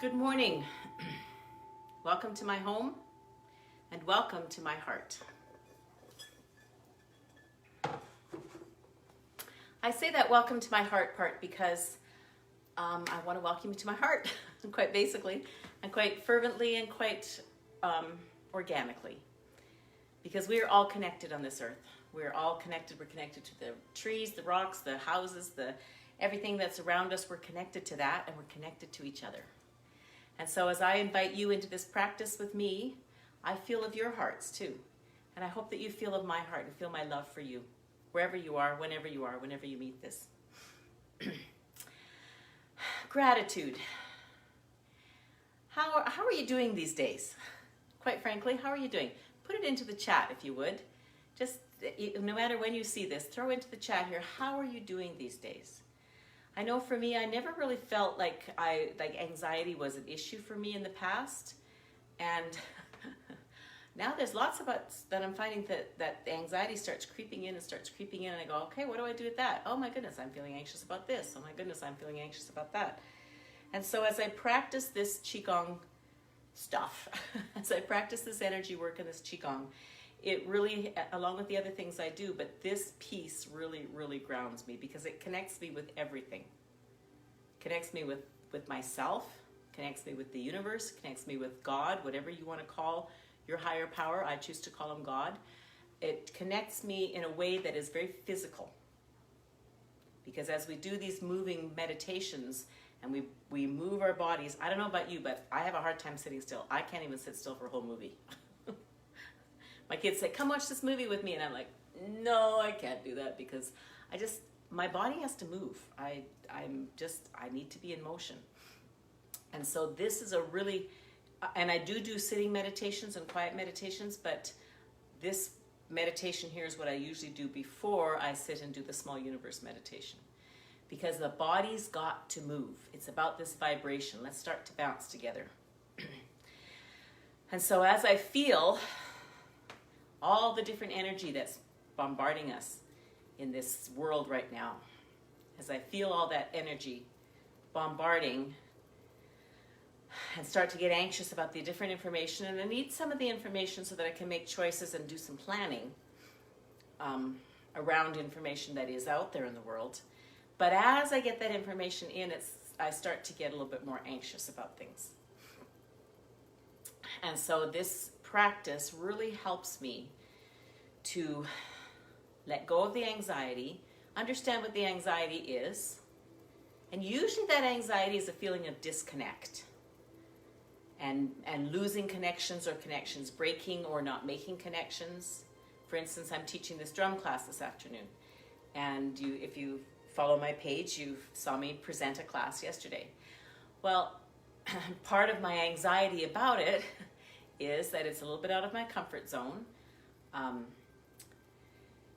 Good morning. Welcome to my home and welcome to my heart. I say that welcome to my heart part because I want to welcome you to my heart, quite basically, and quite fervently and quite organically. Because we are all connected on this earth. We're all connected. We're connected to the trees, the rocks, the houses, everything that's around us. We're connected to that, and we're connected to each other. And so as I invite you into this practice with me, I feel of your hearts too. And I hope that you feel of my heart and feel my love for you, wherever you are, whenever you meet this. Gratitude. How are you doing these days? Quite frankly, how are you doing? Put it into the chat if you would. Just, no matter when you see this, throw into the chat here, how are you doing these days? I know for me, I never really felt like anxiety was an issue for me in the past. And now there's lots of us that I'm finding that the anxiety starts creeping in and I go, okay, what do I do with that? Oh my goodness, I'm feeling anxious about this. Oh my goodness, I'm feeling anxious about that. And so as I practice this Qigong stuff, as I practice this energy work and this Qigong, it really, along with the other things I do, but this piece really, really grounds me because it connects me with everything. Connects me with myself, connects me with the universe, connects me with God, whatever you want to call your higher power. I choose to call him God. It connects me in a way that is very physical. Because as we do these moving meditations and we move our bodies, I don't know about you, but I have a hard time sitting still. I can't even sit still for a whole movie. My kids say, come watch this movie with me. And I'm like, no, I can't do that because my body has to move. I need to be in motion. And so this is a really, and I do sitting meditations and quiet meditations, but this meditation here is what I usually do before I sit and do the small universe meditation. Because the body's got to move. It's about this vibration. Let's start to bounce together. And so as I feel all the different energy that's bombarding us in this world right now, as I feel all that energy bombarding and start to get anxious about the different information, and I need some of the information so that I can make choices and do some planning around information that is out there in the world. But as I get that information in, I start to get a little bit more anxious about things. And so this practice really helps me to let go of the anxiety, understand what the anxiety is, and usually that anxiety is a feeling of disconnect and losing connections or connections breaking or not making connections. For instance, I'm teaching this drum class this afternoon, and if you follow my page, you saw me present a class yesterday. Well, part of my anxiety about it is that it's a little bit out of my comfort zone.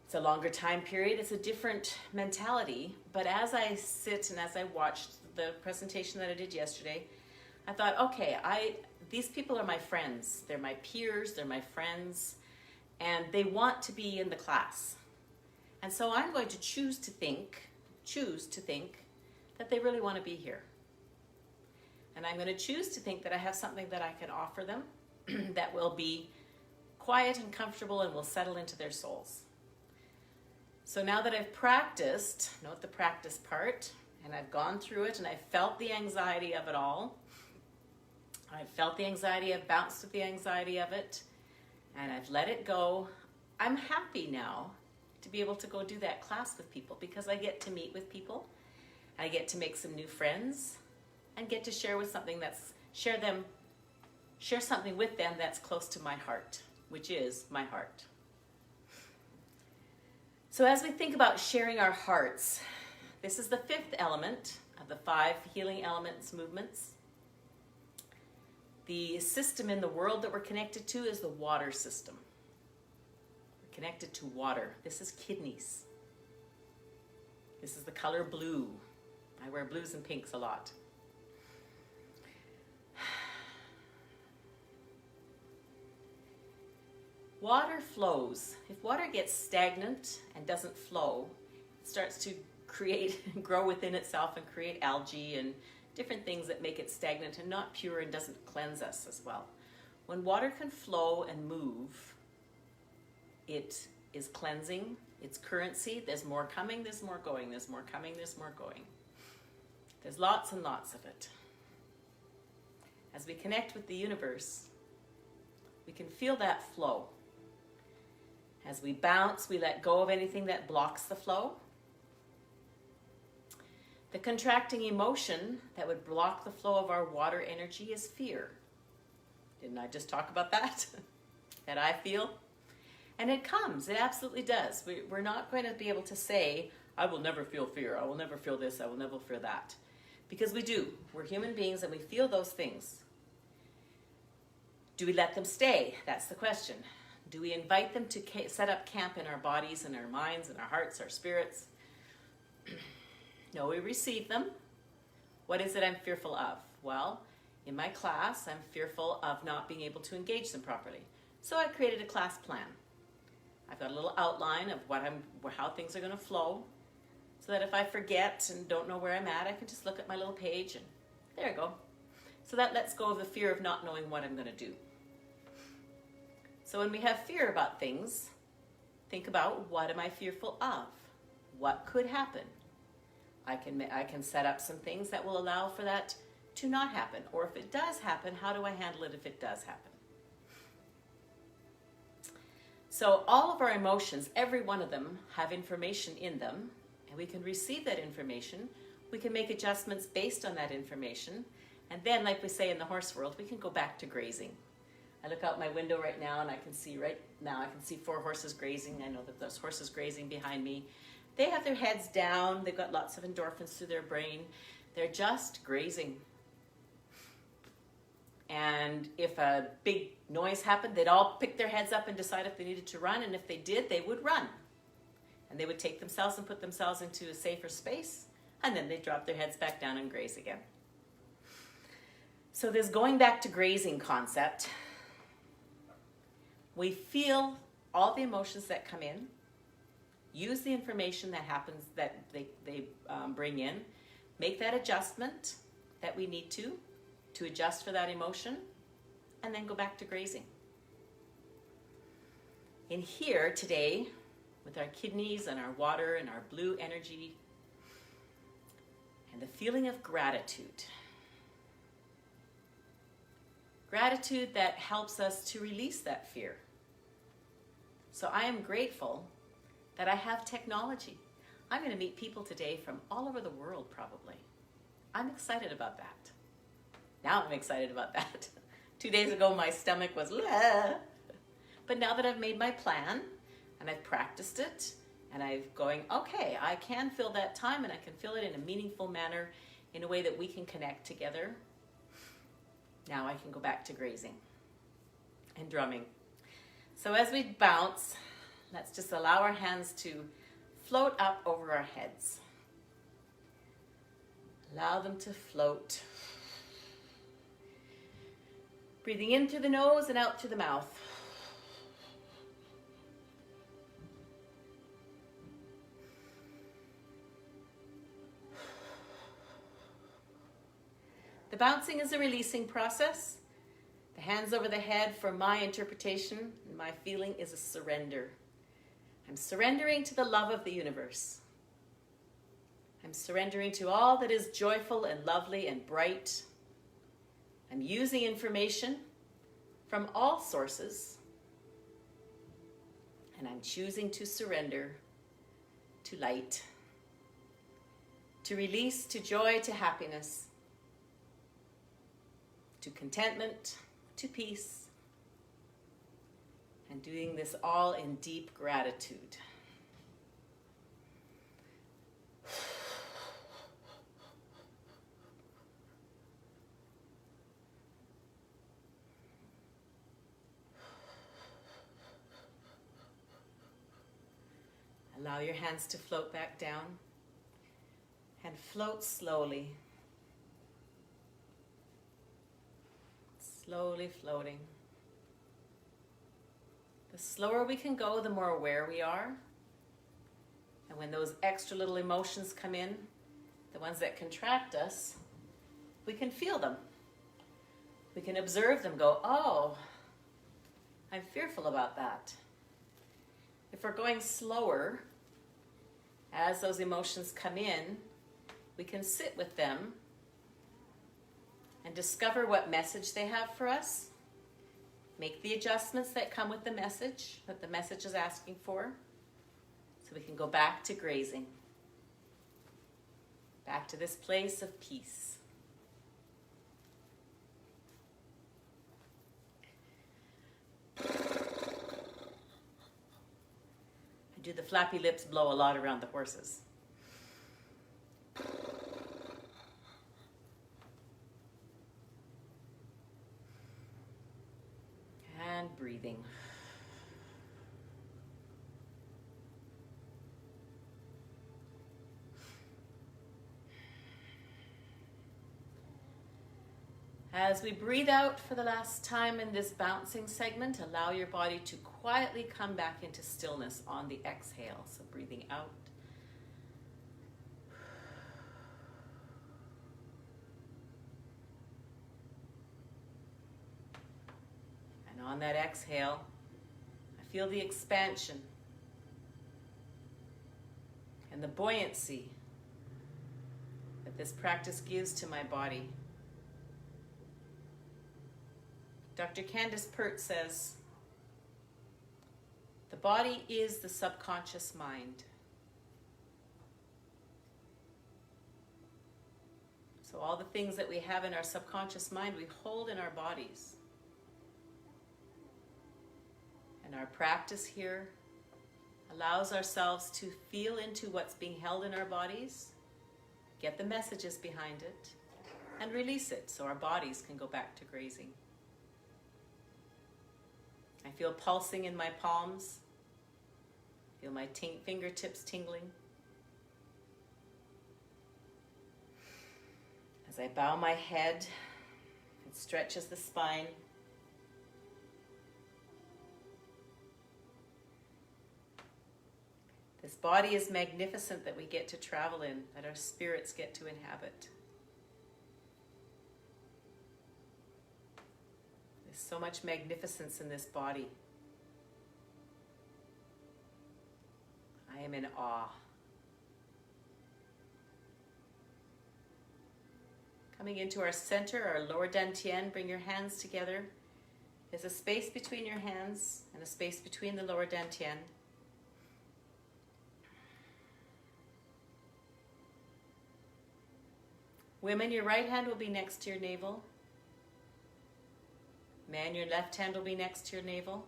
It's a longer time period. It's a different mentality. But as I sit and as I watched the presentation that I did yesterday, I thought, okay, these people are my friends. They're my peers. They're my friends. And they want to be in the class. And so I'm going to choose to think that they really want to be here. And I'm going to choose to think that I have something that I can offer them that will be quiet and comfortable and will settle into their souls. So now that I've practiced, note the practice part, and I've gone through it and I've felt the anxiety of it all. I've felt the anxiety, I've bounced with the anxiety of it, and I've let it go. I'm happy now to be able to go do that class with people because I get to meet with people, I get to make some new friends, and get to share something with them that's close to my heart, which is my heart. So as we think about sharing our hearts, this is the fifth element of the 5 healing elements movements. The system in the world that we're connected to is the water system. We're connected to water. This is kidneys. This is the color blue. I wear blues and pinks a lot. Water flows. If water gets stagnant and doesn't flow, it starts to grow within itself and create algae and different things that make it stagnant and not pure and doesn't cleanse us as well. When water can flow and move, it is cleansing, it's currency. There's more coming, there's more going, there's more coming, there's more going. There's lots and lots of it. As we connect with the universe, we can feel that flow. As we bounce, we let go of anything that blocks the flow. The contracting emotion that would block the flow of our water energy is fear. Didn't I just talk about that? That I feel? And it comes, it absolutely does. We're not going to be able to say, I will never feel fear, I will never feel this, I will never feel that. Because we do. We're human beings and we feel those things. Do we let them stay? That's the question. Do we invite them to set up camp in our bodies and our minds and our hearts, our spirits? No, we receive them. What is it I'm fearful of? Well, in my class, I'm fearful of not being able to engage them properly. So I created a class plan. I've got a little outline of how things are going to flow, so that if I forget and don't know where I'm at, I can just look at my little page and there I go. So that lets go of the fear of not knowing what I'm going to do. So when we have fear about things, think about, what am I fearful of? What could happen? I can set up some things that will allow for that to not happen. Or if it does happen, how do I handle it if it does happen? So all of our emotions, every one of them, have information in them, and we can receive that information. We can make adjustments based on that information. And then, like we say in the horse world, we can go back to grazing. I look out my window right now and I can see 4 horses grazing. I know that there's horses grazing behind me. They have their heads down. They've got lots of endorphins through their brain. They're just grazing. And if a big noise happened, they'd all pick their heads up and decide if they needed to run. And if they did, they would run. And they would take themselves and put themselves into a safer space. And then they'd drop their heads back down and graze again. So this going back to grazing concept, we feel all the emotions that come in, use the information that happens, that they bring in, make that adjustment that we need to adjust for that emotion, and then go back to grazing. In here today, with our kidneys and our water and our blue energy, and the feeling of gratitude. Gratitude that helps us to release that fear. So I am grateful that I have technology. I'm going to meet people today from all over the world, probably. I'm excited about that. Now I'm excited about that. 2 days ago, my stomach was, "Lah." But now that I've made my plan and I've practiced it and I'm going, okay, I can feel that time and I can feel it in a meaningful manner in a way that we can connect together. Now I can go back to grazing and drumming. So as we bounce, let's just allow our hands to float up over our heads. Allow them to float. Breathing in through the nose and out through the mouth. The bouncing is a releasing process. The hands over the head, for my interpretation and my feeling, is a surrender. I'm surrendering to the love of the universe. I'm surrendering to all that is joyful and lovely and bright. I'm using information from all sources, and I'm choosing to surrender to light, to release, to joy, to happiness, to contentment, to peace, and doing this all in deep gratitude. Allow your hands to float back down and float slowly. Slowly floating. The slower we can go, the more aware we are. And when those extra little emotions come in, the ones that contract us, we can feel them. We can observe them, go, oh, I'm fearful about that. If we're going slower, as those emotions come in, we can sit with them and discover what message they have for us. Make the adjustments that come with the message, that the message is asking for, so we can go back to grazing. Back to this place of peace. I do the flappy lips blow a lot around the horses. And breathing. As we breathe out for the last time in this bouncing segment, allow your body to quietly come back into stillness on the exhale. So breathing out. And on that exhale, I feel the expansion and the buoyancy that this practice gives to my body. Dr. Candace Pert says, the body is the subconscious mind. So all the things that we have in our subconscious mind, we hold in our bodies. And our practice here allows ourselves to feel into what's being held in our bodies, get the messages behind it, and release it so our bodies can go back to grazing. I feel pulsing in my palms. Feel my fingertips tingling. As I bow my head, it stretches the spine. This body is magnificent that we get to travel in, that our spirits get to inhabit. So much magnificence in this body. I am in awe. Coming into our center, our lower dantian, bring your hands together. There's a space between your hands and a space between the lower dantian. Women, your right hand will be next to your navel. Man, your left hand will be next to your navel.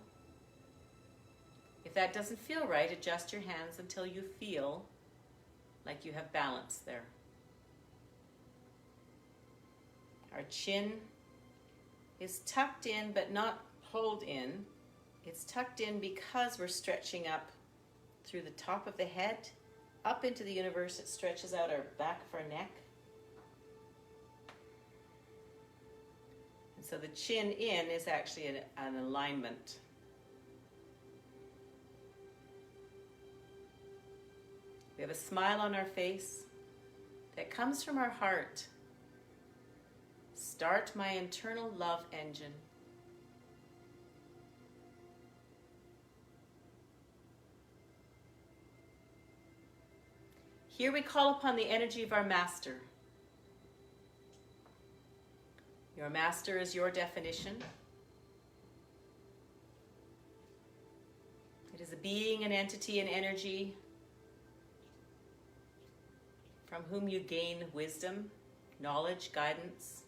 If that doesn't feel right, adjust your hands until you feel like you have balance there. Our chin is tucked in, but not pulled in. It's tucked in because we're stretching up through the top of the head, up into the universe. It stretches out our back of our neck. So the chin in is actually an alignment. We have a smile on our face that comes from our heart. Start my internal love engine. Here we call upon the energy of our master. Your master is your definition. It is a being, an entity, an energy from whom you gain wisdom, knowledge, guidance.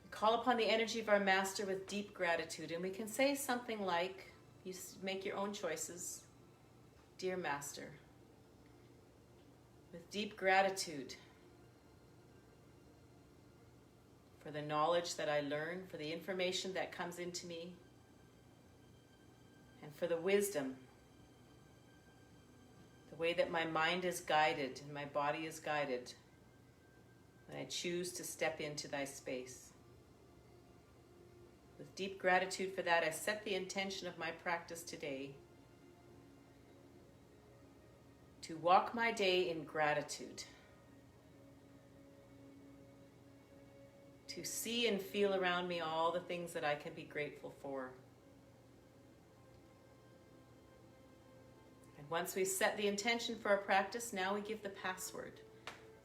We call upon the energy of our master with deep gratitude, and we can say something like, you make your own choices, dear master, with deep gratitude for the knowledge that I learn, for the information that comes into me, and for the wisdom, the way that my mind is guided and my body is guided when I choose to step into thy space. With deep gratitude for that, I set the intention of my practice today to walk my day in gratitude, to see and feel around me all the things that I can be grateful for. And once we set the intention for our practice, now we give the password.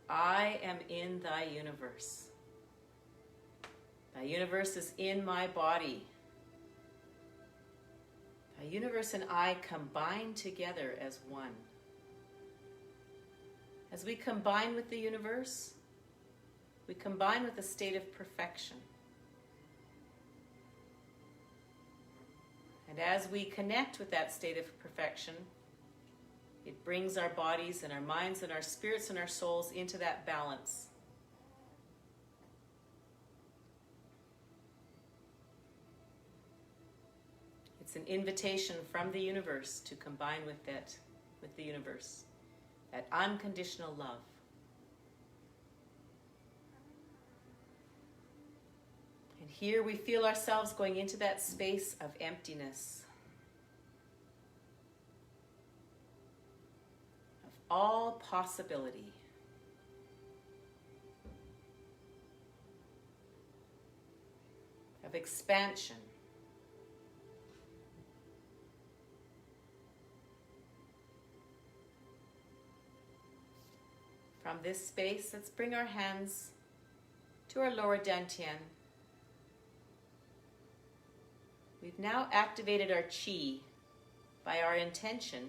I am in thy universe. Thy universe is in my body. Thy universe and I combine together as one. As we combine with the universe, we combine with a state of perfection. And as we connect with that state of perfection, it brings our bodies and our minds and our spirits and our souls into that balance. It's an invitation from the universe to combine with the universe, that unconditional love. And here we feel ourselves going into that space of emptiness, of all possibility. Of expansion. From this space, let's bring our hands to our lower dantian. We've now activated our qi by our intention,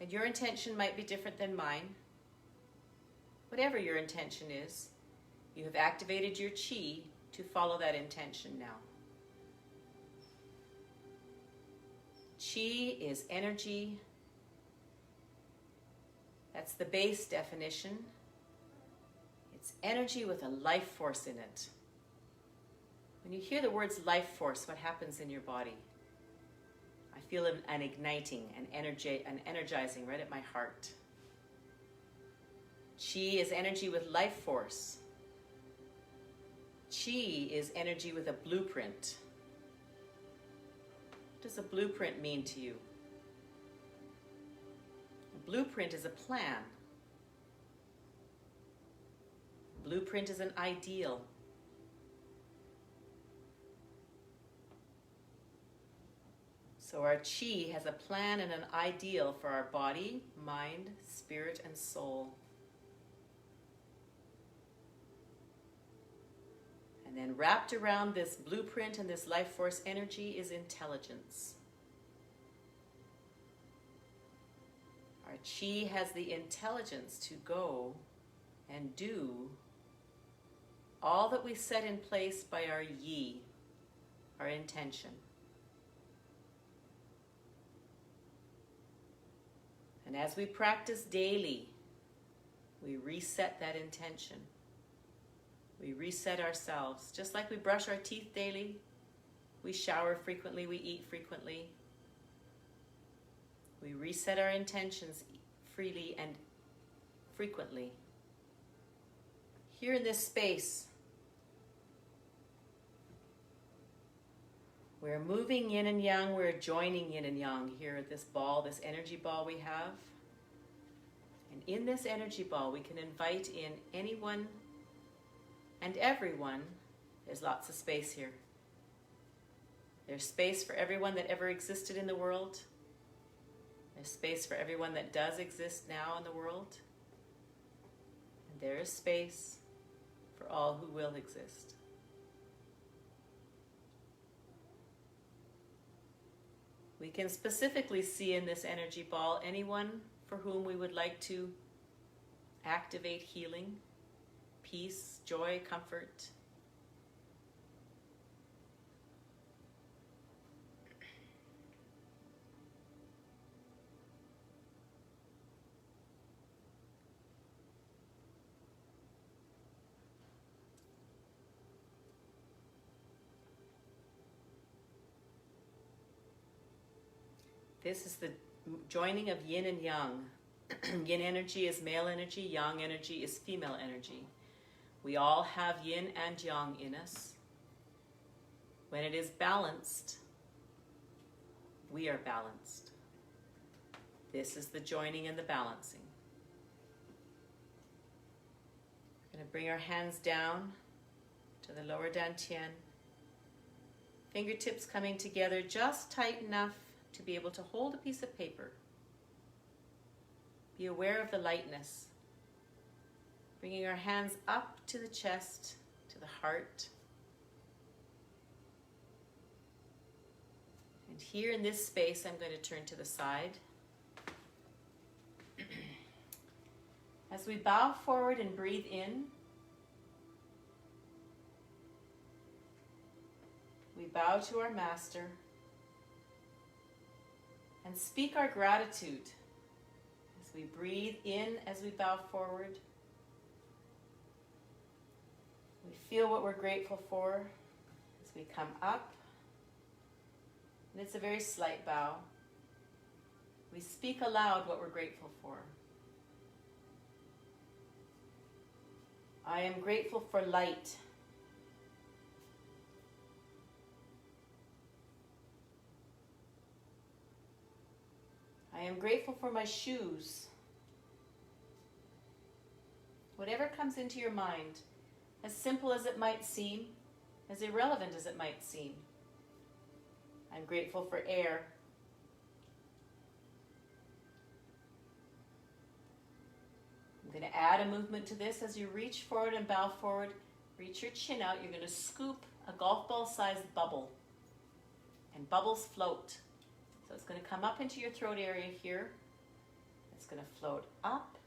and your intention might be different than mine. Whatever your intention is, you have activated your qi to follow that intention now. Qi is energy. That's the base definition. It's energy with a life force in it. When you hear the words life force, what happens in your body? I feel an igniting, an energizing right at my heart. Qi is energy with life force. Qi is energy with a blueprint. What does a blueprint mean to you? A blueprint is a plan. Blueprint is an ideal. So our qi has a plan and an ideal for our body, mind, spirit, and soul. And then wrapped around this blueprint and this life force energy is intelligence. Our qi has the intelligence to go and do all that we set in place by our yi, our intention. And as we practice daily, we reset that intention. We reset ourselves. Just like we brush our teeth daily, we shower frequently, we eat frequently. We reset our intentions freely and frequently. Here in this space, we're moving yin and yang, we're joining yin and yang here at this ball, this energy ball we have. And in this energy ball, we can invite in anyone and everyone. There's lots of space here. There's space for everyone that ever existed in the world. There's space for everyone that does exist now in the world. And there is space for all who will exist. We can specifically see in this energy ball anyone for whom we would like to activate healing, peace, joy, comfort. This is the joining of yin and yang. Yin energy is male energy, yang energy is female energy. We all have yin and yang in us. When it is balanced, we are balanced. This is the joining and the balancing. We're going to bring our hands down to the lower dantian. Fingertips coming together just tight enough to be able to hold a piece of paper. Be aware of the lightness. Bringing our hands up to the chest, to the heart. And here in this space, I'm going to turn to the side. As we bow forward and breathe in, we bow to our Master and speak our gratitude as we breathe in, as we bow forward. We feel what we're grateful for as we come up, and it's a very slight bow. We speak aloud what we're grateful for. I am grateful for light. I am grateful for my shoes. Whatever comes into your mind, as simple as it might seem, as irrelevant as it might seem. I'm grateful for air. I'm going to add a movement to this. As you reach forward and bow forward, reach your chin out. You're going to scoop a golf ball sized bubble. And bubbles float. So it's going to come up into your throat area here. It's going to float up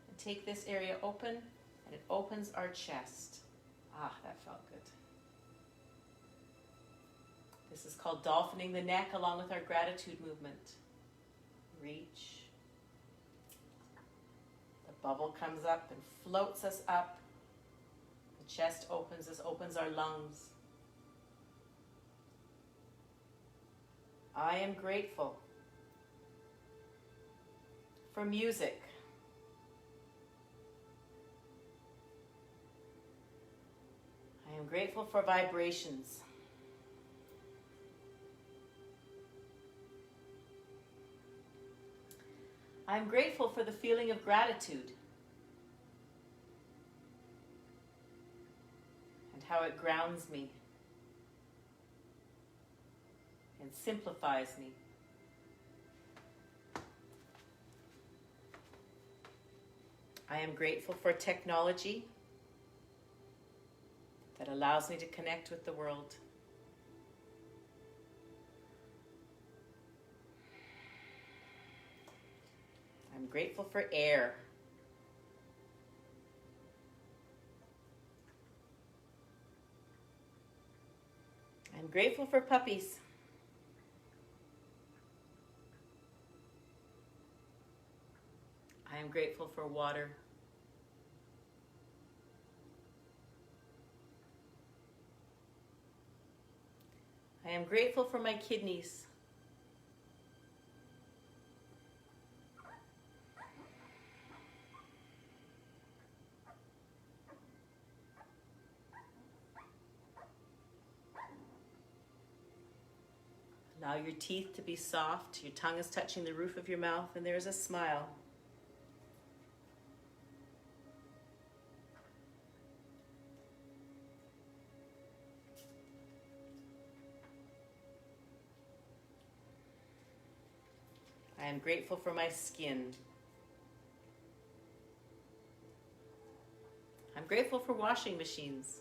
and take this area open, and it opens our chest. Ah, that felt good. This is called dolphining the neck along with our gratitude movement. Reach. The bubble comes up and floats us up. The chest opens, this opens our lungs. I am grateful for music. I am grateful for vibrations. I am grateful for the feeling of gratitude and how it grounds me and simplifies me. I am grateful for technology that allows me to connect with the world. I'm grateful for air. I'm grateful for puppies. I am grateful for water. I am grateful for my kidneys. Allow your teeth to be soft. Your tongue is touching the roof of your mouth, and there is a smile. I am grateful for my skin. I'm grateful for washing machines.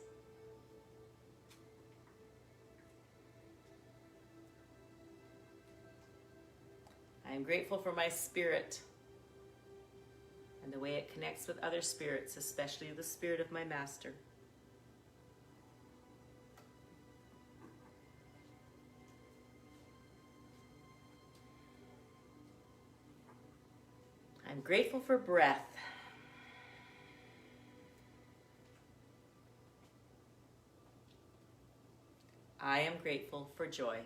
I am grateful for my spirit and the way it connects with other spirits, especially the spirit of my master. I'm grateful for breath. I am grateful for joy.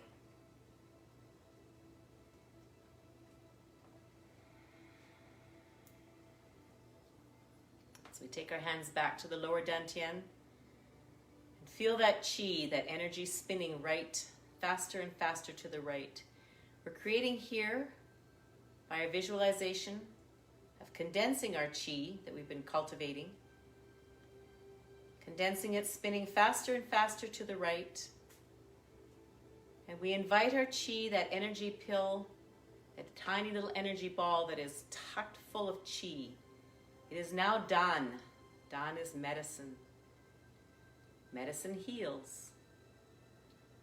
So we take our hands back to the lower dantian and feel that chi, that energy spinning right, faster and faster to the right. We're creating here by our visualization of condensing our chi that we've been cultivating, condensing it, spinning faster and faster to the right. And we invite our chi, that energy pill, that tiny little energy ball that is tucked full of chi. It is now Dan. Dan is medicine. Medicine heals.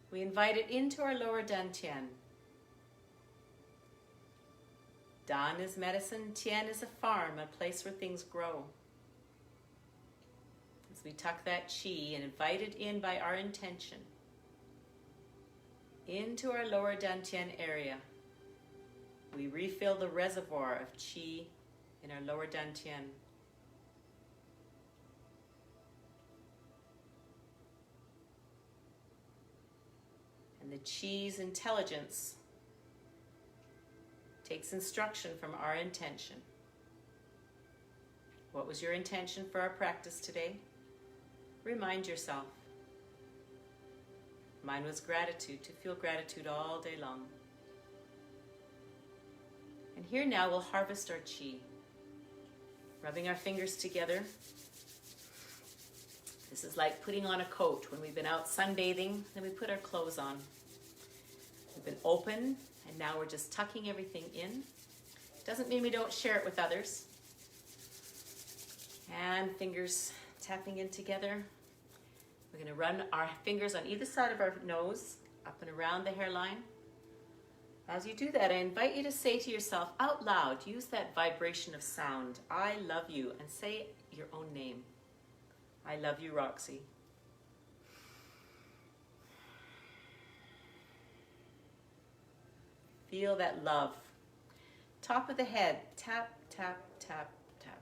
We invite it into our lower dantian. Dan is medicine. Tian is a farm, a place where things grow. As we tuck that chi and invite it in by our intention into our lower dantian area, we refill the reservoir of chi in our lower dantian. And the chi's intelligence takes instruction from our intention. What was your intention for our practice today? Remind yourself. Mine was gratitude, to feel gratitude all day long. And here now we'll harvest our chi, rubbing our fingers together. This is like putting on a coat. When we've been out sunbathing, then we put our clothes on. We've been open, and now we're just tucking everything in. Doesn't mean we don't share it with others. And fingers tapping in together. We're going to run our fingers on either side of our nose, up and around the hairline. As you do that, I invite you to say to yourself out loud, use that vibration of sound, I love you, and say your own name. I love you, Roxy. Feel that love. Top of the head, tap, tap, tap, tap.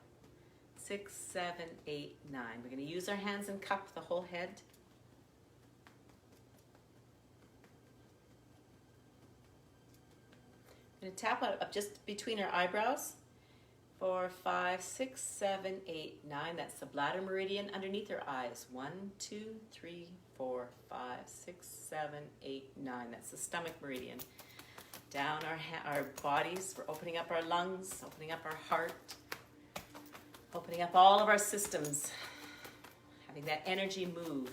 6, 7, 8, 9. We're going to use our hands and cup the whole head. I'm going to tap up just between our eyebrows. 4, 5, 6, 7, 8, 9. That's the bladder meridian underneath our eyes. 1, 2, 3, 4, 5, 6, 7, 8, 9. That's the stomach meridian. Down our bodies. We're opening up our lungs, opening up our heart, opening up all of our systems, having that energy move.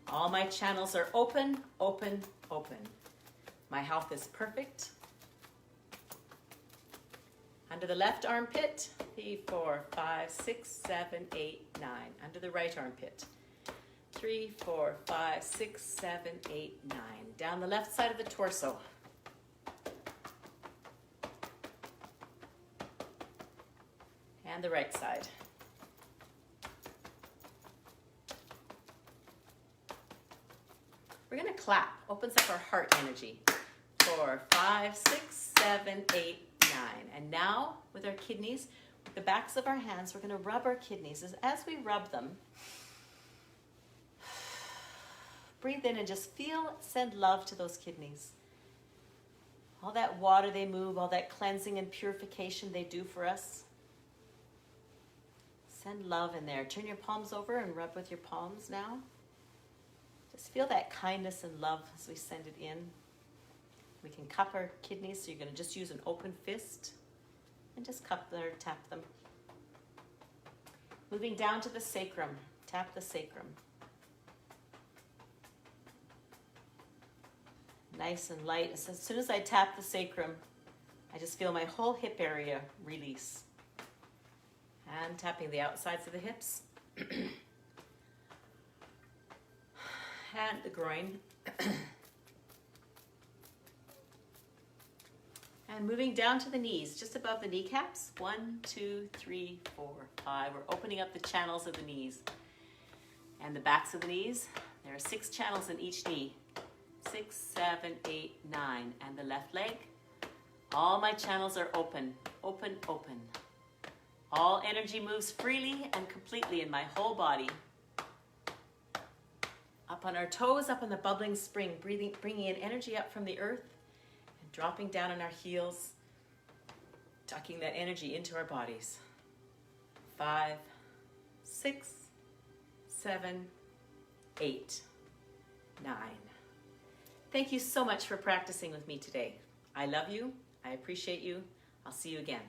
All my channels are open, open, open. My health is perfect. Under the left armpit, 3, 4, 5, 6, 7, 8, 9. Under the right armpit, 3, 4, 5, 6, 7, 8, 9. Down the left side of the torso. And the right side. We're going to clap. Opens up our heart energy. 4, 5, 6, 7, 8, 9. And now, with our kidneys, with the backs of our hands, we're going to rub our kidneys. As we rub them, breathe in and just feel, send love to those kidneys. All that water they move, all that cleansing and purification they do for us. Send love in there. Turn your palms over and rub with your palms now. Just feel that kindness and love as we send it in. We can cup our kidneys, so you're going to just use an open fist and just cup them or tap them. Moving down to the sacrum. Tap the sacrum. Nice and light. So as soon as I tap the sacrum, I just feel my whole hip area release. And tapping the outsides of the hips. And the groin. And moving down to the knees, just above the kneecaps. 1, 2, 3, 4, 5. We're opening up the channels of the knees. And the backs of the knees. There are 6 channels in each knee. 6, 7, 8, 9. And the left leg. All my channels are open. Open, open. All energy moves freely and completely in my whole body. Up on our toes, up on the bubbling spring, bringing in energy up from the earth and dropping down on our heels, tucking that energy into our bodies. 5, 6, 7, 8, 9. Thank you so much for practicing with me today. I love you. I appreciate you. I'll see you again.